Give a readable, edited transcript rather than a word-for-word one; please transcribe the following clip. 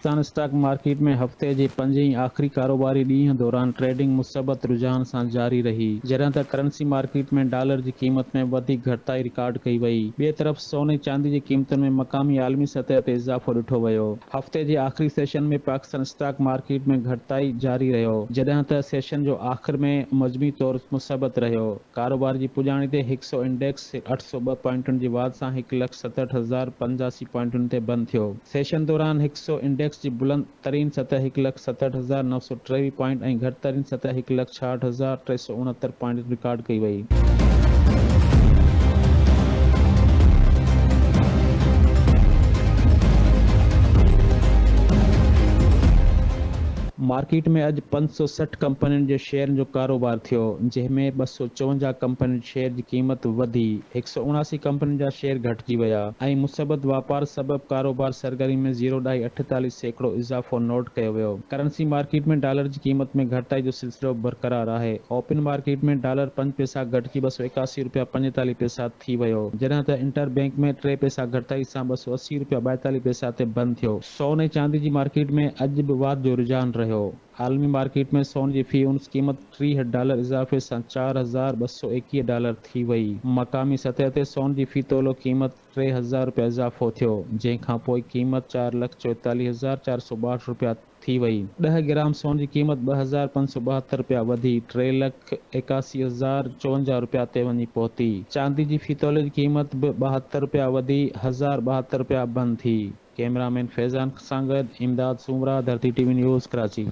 Pakistan stock market में हफ़्ते जे 5 आख़िरी कारोबारी ॾींहं दौरान ट्रेडिंग मुसबत रुझान सां जारी रही, जॾहिं त करंसी मार्केट में डॉलर जी क़ीमत में वधीक घटिताई रिकॉर्ड कई वई। ॿिए तरफ़ सोने चांदी जी क़ीमतुनि में मक़ामी आलमी सतह ते इज़ाफ़ो ॾिठो वियो। हफ़्ते जे आख़िरी सेशन में पाकिस्तान स्टॉक मार्केट में घटिताई जारी रहियो, जॾहिं त सेशन जो आख़िर में मजमूई तौर मुसबत रहियो। कारोबार जी पुॼाणी ते 100 इंडेक्स 802 पॉइंटुनि जी वाध सां 1,67,085 पॉइंटुनि ते बंदि थियो। सेशन दौरान 100 इंडेक्स जी बुलंद तरीन सतह 1,67,923 पॉइंट ऐं घटि तरीन सतह 1,66,369 पॉइंट रिकॉर्ड कई वई। मार्केट में अॼु 560 कंपनियुनि जे शेयरनि जो कारोबार थियो, जंहिंमें 254 कंपनियुनि शेयर जी क़ीमत वधी, 179 कंपनियुनि जा शेयर घटिजी विया ऐं मुसबत वापार सबबि कारोबार सरगर्मी में 0.48% इज़ाफ़ो नोट कयो वियो। करंसी मार्केट में डॉलर जी क़ीमत में घटिताई जो सिलसिलो बरक़रार आहे। ओपन मार्केट में डॉलर 5 पैसा घटिजी 281 रुपया 45 पैसा थी वियो, जॾहिं त इंटर बैंक में 3 पैसा घटिताई सां 280 रुपया 42 पैसा ते बंदि थियो। सोन ऐं चांदी जी मार्केट में अॼु बि वाध जो रुझान रहियो। आलमी मार्केट में सोन जी फी उनस क़ीमत $60 इज़ाफ़े सां $4,221 थी वई। मक़ामी सतह ते सोन जी फी तोलो क़ीमत $3,000 इज़ाफ़ो थियो, जंहिंखां पोइ क़ीमत $4,44,462 रुपया थी वई। 10 ग्राम सोन जी क़ीमत $2,572 वधी $3,81,054 रुपया ते वञी पहुती। चांदी जी फी तोले जी क़ीमत बि $72 वधी $1,072 बंदि थी। कैमरामैन फैज़ान सां गॾु इमदाद सूमरा, धरती टीवी न्यूज़, कराची।